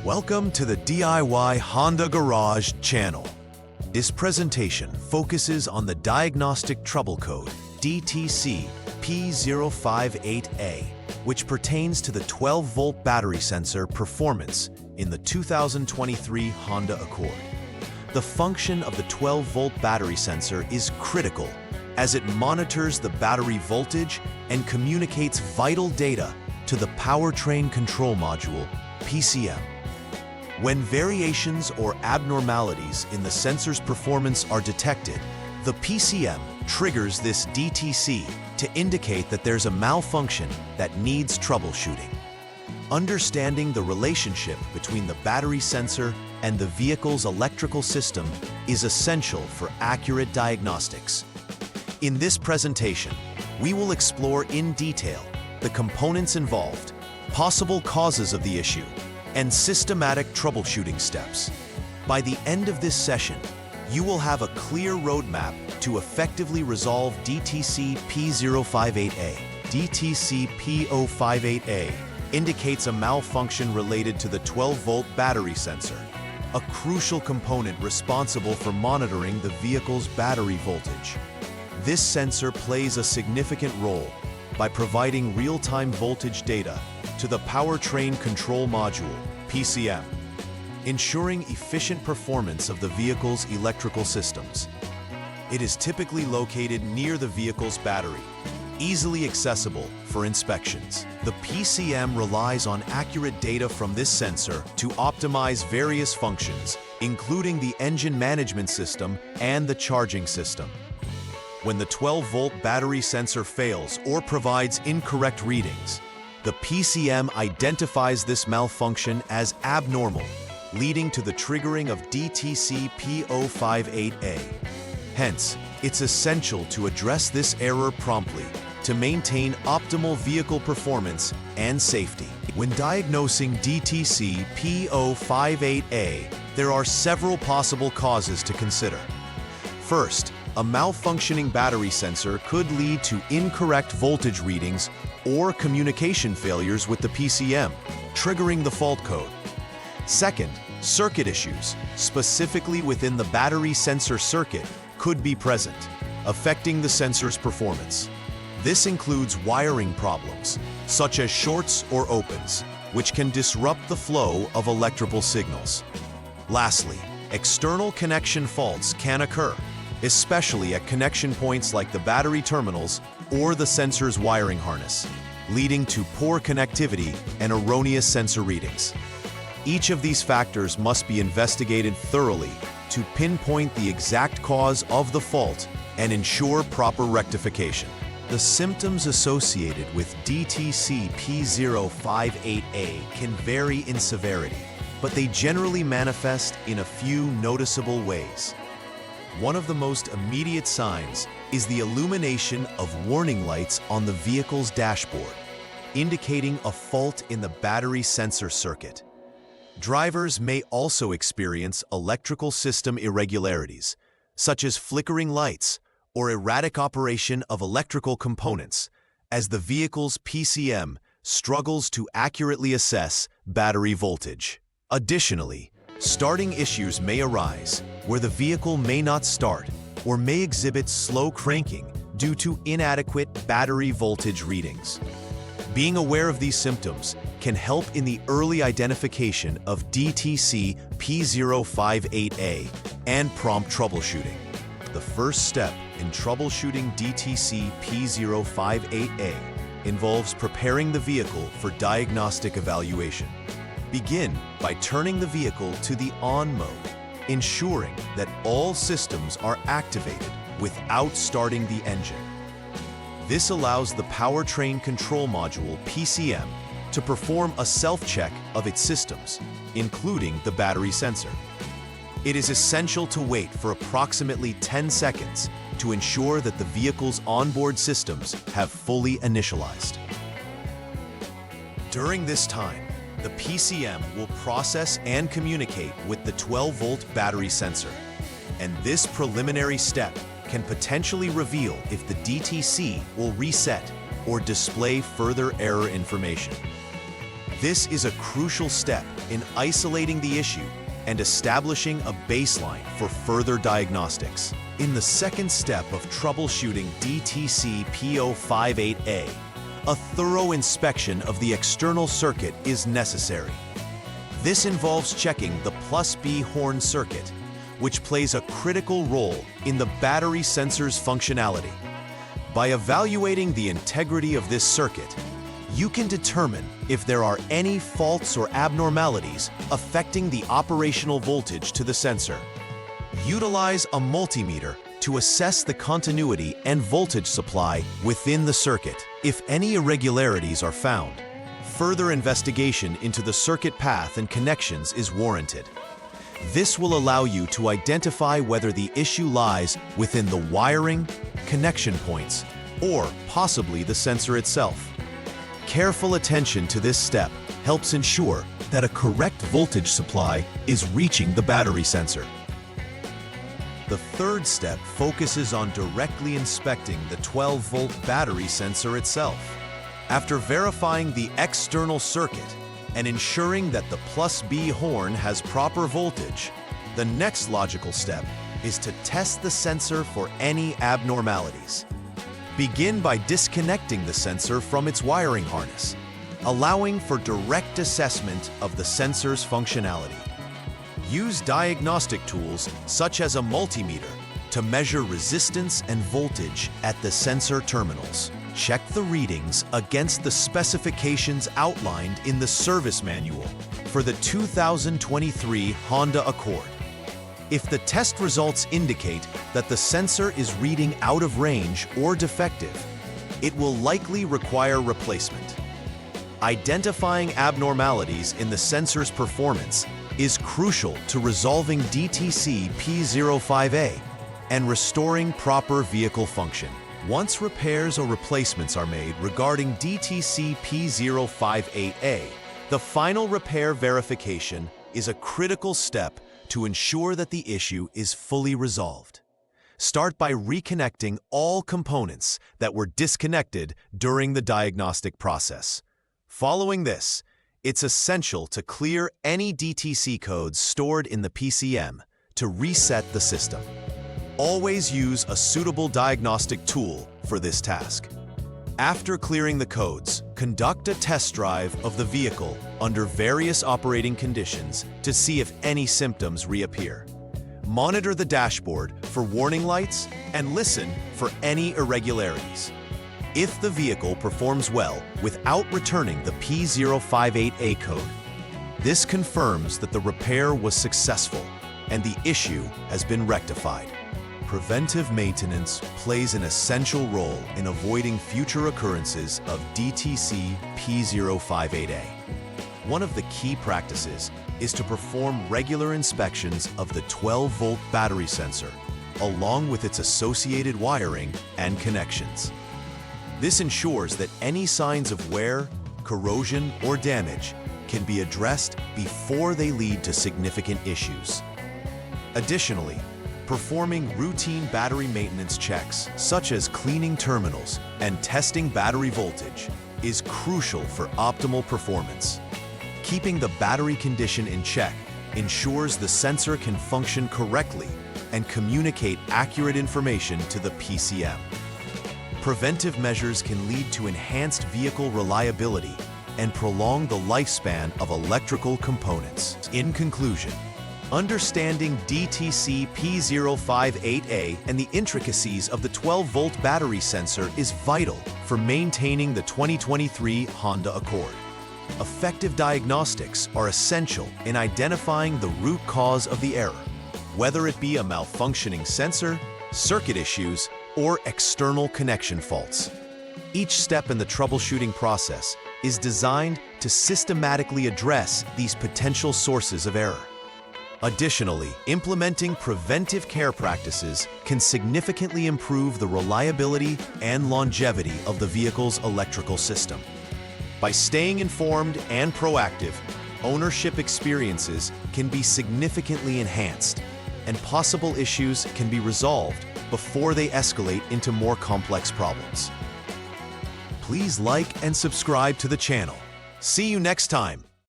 Welcome to the DIY Honda Garage channel. This presentation focuses on the diagnostic trouble code DTC P058A, which pertains to the 12-volt battery sensor performance in the 2023 Honda Accord. The function of the 12-volt battery sensor is critical as it monitors the battery voltage and communicates vital data to the powertrain control module, PCM. When variations or abnormalities in the sensor's performance are detected, the PCM triggers this DTC to indicate that there's a malfunction that needs troubleshooting. Understanding the relationship between the battery sensor and the vehicle's electrical system is essential for accurate diagnostics. In this presentation, we will explore in detail the components involved, possible causes of the issue, and systematic troubleshooting steps. By the end of this session, you will have a clear roadmap to effectively resolve DTC P058A. DTC P058A indicates a malfunction related to the 12-volt battery sensor, a crucial component responsible for monitoring the vehicle's battery voltage. This sensor plays a significant role by providing real-time voltage data to the powertrain control module, PCM, ensuring efficient performance of the vehicle's electrical systems. It is typically located near the vehicle's battery, easily accessible for inspections. The PCM relies on accurate data from this sensor to optimize various functions, including the engine management system and the charging system. When the 12-volt battery sensor fails or provides incorrect readings, the PCM identifies this malfunction as abnormal, leading to the triggering of DTC P058A. Hence, it's essential to address this error promptly to maintain optimal vehicle performance and safety. When diagnosing DTC P058A, there are several possible causes to consider. First, a malfunctioning battery sensor could lead to incorrect voltage readings or communication failures with the PCM, triggering the fault code. Second, circuit issues, specifically within the battery sensor circuit, could be present, affecting the sensor's performance. This includes wiring problems, such as shorts or opens, which can disrupt the flow of electrical signals. Lastly, external connection faults can occur, especially at connection points like the battery terminals or the sensor's wiring harness, leading to poor connectivity and erroneous sensor readings. Each of these factors must be investigated thoroughly to pinpoint the exact cause of the fault and ensure proper rectification. The symptoms associated with DTC P058A can vary in severity, but they generally manifest in a few noticeable ways. One of the most immediate signs is the illumination of warning lights on the vehicle's dashboard, indicating a fault in the battery sensor circuit. Drivers may also experience electrical system irregularities, such as flickering lights or erratic operation of electrical components, as the vehicle's PCM struggles to accurately assess battery voltage. Additionally, starting issues may arise where the vehicle may not start or may exhibit slow cranking due to inadequate battery voltage readings. Being aware of these symptoms can help in the early identification of DTC P058A and prompt troubleshooting. The first step in troubleshooting DTC P058A involves preparing the vehicle for diagnostic evaluation. Begin by turning the vehicle to the on mode, ensuring that all systems are activated without starting the engine. This allows the powertrain control module, PCM, to perform a self-check of its systems, including the battery sensor. It is essential to wait for approximately 10 seconds to ensure that the vehicle's onboard systems have fully initialized. During this time, the PCM will process and communicate with the 12-volt battery sensor, and this preliminary step can potentially reveal if the DTC will reset or display further error information. This is a crucial step in isolating the issue and establishing a baseline for further diagnostics. In the second step of troubleshooting DTC P058A, a thorough inspection of the external circuit is necessary. This involves checking the +B horn circuit, which plays a critical role in the battery sensor's functionality. By evaluating the integrity of this circuit, you can determine if there are any faults or abnormalities affecting the operational voltage to the sensor. Utilize a multimeter to assess the continuity and voltage supply within the circuit. If any irregularities are found, further investigation into the circuit path and connections is warranted. This will allow you to identify whether the issue lies within the wiring, connection points, or possibly the sensor itself. Careful attention to this step helps ensure that a correct voltage supply is reaching the battery sensor. The third step focuses on directly inspecting the 12-volt battery sensor itself. After verifying the external circuit and ensuring that the +B horn has proper voltage, the next logical step is to test the sensor for any abnormalities. Begin by disconnecting the sensor from its wiring harness, allowing for direct assessment of the sensor's functionality. Use diagnostic tools such as a multimeter to measure resistance and voltage at the sensor terminals. Check the readings against the specifications outlined in the service manual for the 2023 Honda Accord. If the test results indicate that the sensor is reading out of range or defective, it will likely require replacement. Identifying abnormalities in the sensor's performance is crucial to resolving DTC P058A and restoring proper vehicle function. Once repairs or replacements are made regarding DTC P058A, the final repair verification is a critical step to ensure that the issue is fully resolved. Start by reconnecting all components that were disconnected during the diagnostic process. Following this, it's essential to clear any DTC codes stored in the PCM to reset the system. Always use a suitable diagnostic tool for this task. After clearing the codes, conduct a test drive of the vehicle under various operating conditions to see if any symptoms reappear. Monitor the dashboard for warning lights and listen for any irregularities. If the vehicle performs well without returning the P058A code, this confirms that the repair was successful and the issue has been rectified. Preventive maintenance plays an essential role in avoiding future occurrences of DTC P058A. One of the key practices is to perform regular inspections of the 12-volt battery sensor, along with its associated wiring and connections. This ensures that any signs of wear, corrosion, or damage can be addressed before they lead to significant issues. Additionally, performing routine battery maintenance checks, such as cleaning terminals and testing battery voltage, is crucial for optimal performance. Keeping the battery condition in check ensures the sensor can function correctly and communicate accurate information to the PCM. Preventive measures can lead to enhanced vehicle reliability and prolong the lifespan of electrical components. In conclusion, understanding DTC P058A and the intricacies of the 12-volt battery sensor is vital for maintaining the 2023 Honda Accord. Effective diagnostics are essential in identifying the root cause of the error, whether it be a malfunctioning sensor, circuit issues, or external connection faults. Each step in the troubleshooting process is designed to systematically address these potential sources of error. Additionally, implementing preventive care practices can significantly improve the reliability and longevity of the vehicle's electrical system. By staying informed and proactive, ownership experiences can be significantly enhanced, and possible issues can be resolved before they escalate into more complex problems. Please like and subscribe to the channel See you next time.